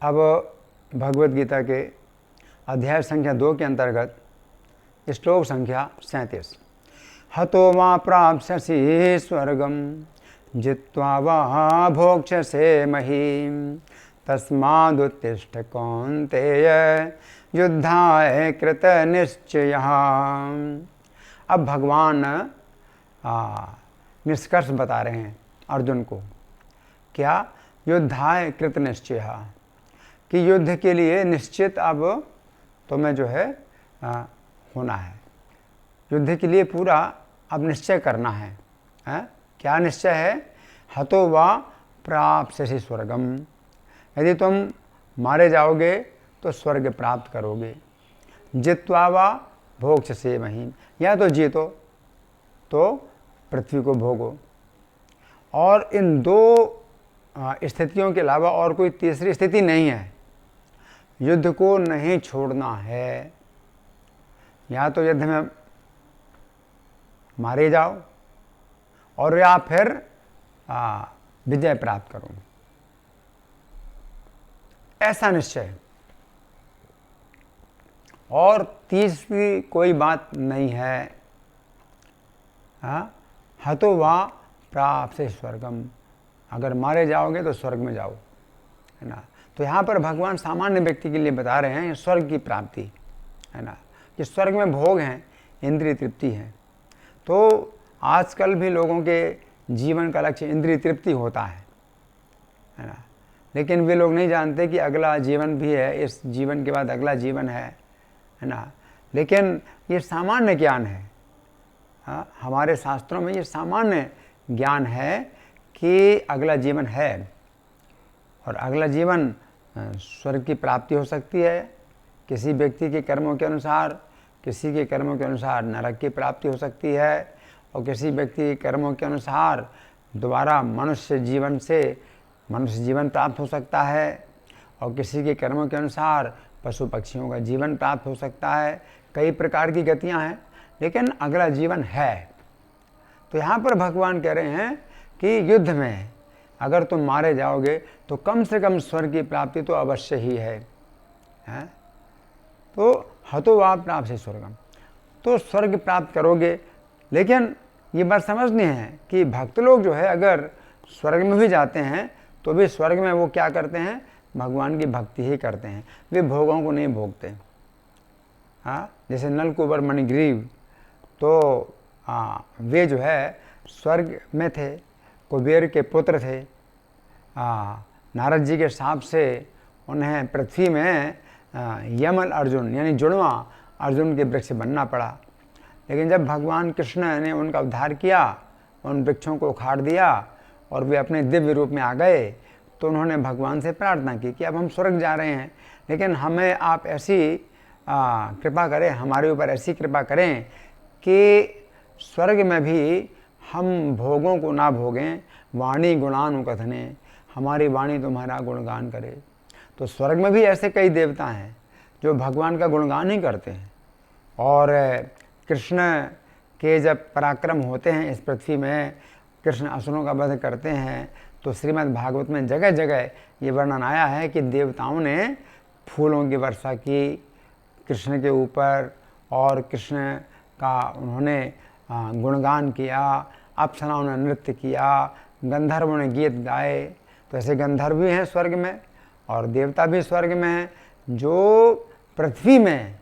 अब भगवद गीता के अध्याय संख्या 2 के अंतर्गत श्लोक संख्या 37। हतो वा प्राप्स्यसि स्वर्गम जित्वा वा भोक्ष्यसे महीम् तस्मादुत्तिष्ठ कौन्तेय युद्धाय कृत निश्चयः। अब भगवान निष्कर्ष बता रहे हैं अर्जुन को। क्या? युद्धाय कृत निश्चयः, कि युद्ध के लिए निश्चित अब तुम्हें जो है होना है। युद्ध के लिए पूरा अब निश्चय करना है। क्या निश्चय है? हतो वा प्राप्स्यसि स्वर्गम, यदि तुम मारे जाओगे तो स्वर्ग प्राप्त करोगे। जित्वा वा भोक्ष्यसे महीम्, या तो जीतो तो पृथ्वी को भोगो। और इन दो स्थितियों के अलावा और कोई तीसरी स्थिति नहीं है। युद्ध को नहीं छोड़ना है। या तो युद्ध में मारे जाओ और या फिर विजय प्राप्त करो, ऐसा निश्चय। और तीसरी कोई बात नहीं है। हतो वा प्राप्स्यसि स्वर्गम, अगर मारे जाओगे तो स्वर्ग में जाओ, है ना। तो यहाँ पर भगवान सामान्य व्यक्ति के लिए बता रहे हैं स्वर्ग की प्राप्ति, है ना, कि स्वर्ग में भोग हैं, इंद्रिय तृप्ति है। तो आजकल भी लोगों के जीवन का लक्ष्य इंद्रिय तृप्ति होता है ना। लेकिन वे लोग नहीं जानते कि अगला जीवन भी है, इस जीवन के बाद अगला जीवन है ना। लेकिन ये सामान्य ज्ञान है। हमारे शास्त्रों में ये सामान्य ज्ञान है कि अगला जीवन है, और अगला जीवन स्वर्ग की प्राप्ति हो सकती है। किसी व्यक्ति के कर्मों के अनुसार, किसी के कर्मों के अनुसार नरक की प्राप्ति हो सकती है, और किसी व्यक्ति के कर्मों के अनुसार दोबारा मनुष्य जीवन प्राप्त हो सकता है, और किसी के कर्मों के अनुसार पशु पक्षियों का जीवन प्राप्त हो सकता है। कई प्रकार की गतियां हैं, लेकिन अगला जीवन है। तो यहाँ पर भगवान कह रहे हैं कि युद्ध में अगर तुम मारे जाओगे तो कम से कम स्वर्ग की प्राप्ति तो अवश्य ही है। तो हतो वा प्राप्स्यसि स्वर्गम, तो स्वर्ग प्राप्त करोगे। लेकिन ये बात समझनी है कि भक्त लोग जो है अगर स्वर्ग में भी जाते हैं तो भी स्वर्ग में वो क्या करते हैं? भगवान की भक्ति ही करते हैं। वे भोगों को नहीं भोगते। जैसे नलकूबर मणिग्रीव, तो वे जो है स्वर्ग में थे, कुबेर के पुत्र थे। नारद जी के शाप से उन्हें पृथ्वी में यमल अर्जुन यानी जुड़वा अर्जुन के वृक्ष बनना पड़ा। लेकिन जब भगवान कृष्ण ने उनका उद्धार किया, उन वृक्षों को उखाड़ दिया और वे अपने दिव्य रूप में आ गए, तो उन्होंने भगवान से प्रार्थना की कि अब हम स्वर्ग जा रहे हैं, लेकिन हमें आप ऐसी कृपा करें, हमारे ऊपर ऐसी कृपा करें कि स्वर्ग में भी हम भोगों को ना भोगें। वाणी गुणानुकथने, हमारी वाणी तुम्हारा गुणगान करे। तो स्वर्ग में भी ऐसे कई देवता हैं जो भगवान का गुणगान ही करते हैं। और कृष्ण के जब पराक्रम होते हैं इस पृथ्वी में, कृष्ण असुरों का वध करते हैं, तो श्रीमद् भागवत में जगह जगह ये वर्णन आया है कि देवताओं ने फूलों की वर्षा की कृष्ण के ऊपर, और कृष्ण का उन्होंने गुणगान किया, अप्सराओं ने नृत्य किया, गंधर्वों ने गीत गाए। तो ऐसे गंधर्व भी हैं स्वर्ग में और देवता भी स्वर्ग में हैं, जो पृथ्वी में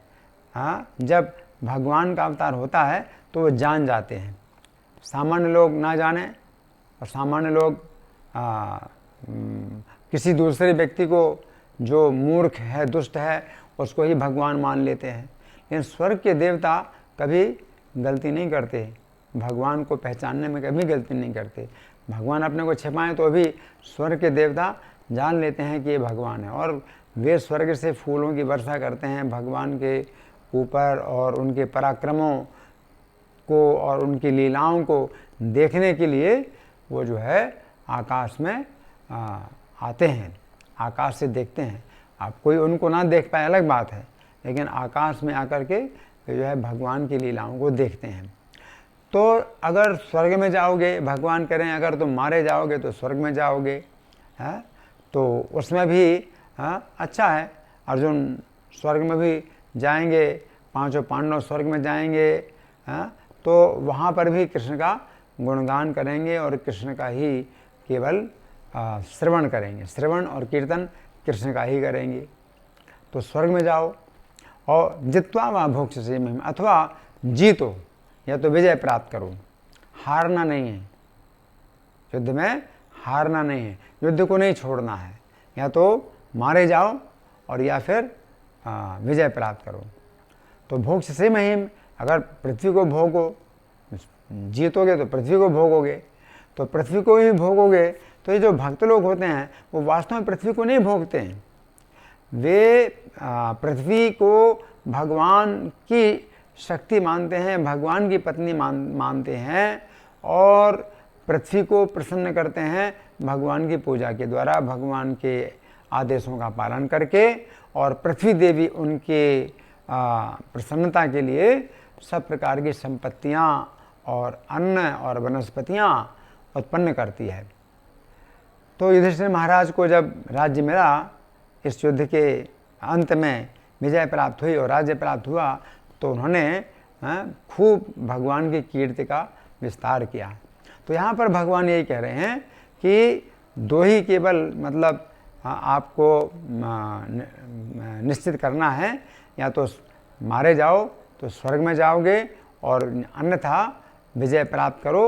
जब भगवान का अवतार होता है तो वो जान जाते हैं। सामान्य लोग ना जाने, और सामान्य लोग किसी दूसरे व्यक्ति को जो मूर्ख है, दुष्ट है, उसको ही भगवान मान लेते हैं। लेकिन स्वर्ग के देवता कभी गलती नहीं करते, भगवान को पहचानने में कभी गलती नहीं करते। भगवान अपने को छिपाएं तो भी स्वर्ग के देवता जान लेते हैं कि ये भगवान है, और वे स्वर्ग से फूलों की वर्षा करते हैं भगवान के ऊपर, और उनके पराक्रमों को और उनकी लीलाओं को देखने के लिए वो जो है आकाश में आते हैं, आकाश से देखते हैं। आप कोई उनको ना देख पाए अलग बात है, लेकिन आकाश में आकर के जो है भगवान की लीलाओं को देखते हैं। तो अगर स्वर्ग में जाओगे, भगवान करें अगर तुम मारे जाओगे तो स्वर्ग में जाओगे, है तो उसमें भी हाँ, अच्छा है, अर्जुन स्वर्ग में भी जाएंगे, पांचों पांडव स्वर्ग में जाएंगे, हाँ, तो वहाँ पर भी कृष्ण का गुणगान करेंगे और कृष्ण का ही केवल श्रवण करेंगे, श्रवण और कीर्तन कृष्ण का ही करेंगे। तो स्वर्ग में जाओ और जित्वा व भोक्ष से महिमा, अथवा जीतो या तो विजय प्राप्त करो, हारना नहीं है, युद्ध में हारना नहीं है, युद्ध को नहीं छोड़ना है, या तो मारे जाओ और या फिर विजय प्राप्त करो। तो भोक्ष से महिम, अगर पृथ्वी को भोगो, जीतोगे तो पृथ्वी को भोगोगे, तो पृथ्वी को ही भोगोगे। तो ये जो भक्त लोग होते हैं वो वास्तव में पृथ्वी को नहीं भोगते हैं, वे पृथ्वी को भगवान की शक्ति मानते हैं, भगवान की पत्नी मानते हैं और पृथ्वी को प्रसन्न करते हैं भगवान की पूजा के द्वारा, भगवान के आदेशों का पालन करके। और पृथ्वी देवी उनके प्रसन्नता के लिए सब प्रकार की संपत्तियां और अन्न और वनस्पतियां उत्पन्न करती है। तो युधिष्ठिर महाराज को जब राज्य मिला, इस युद्ध के अंत में विजय प्राप्त हुई और राज्य प्राप्त हुआ, तो उन्होंने खूब भगवान की कीर्ति का विस्तार किया। तो यहाँ पर भगवान यही कह रहे हैं कि दो ही केवल मतलब आपको निश्चित करना है, या तो मारे जाओ तो स्वर्ग में जाओगे और अन्यथा विजय प्राप्त करो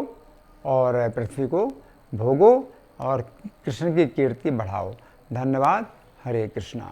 और पृथ्वी को भोगो और कृष्ण की कीर्ति बढ़ाओ। धन्यवाद। हरे कृष्णा।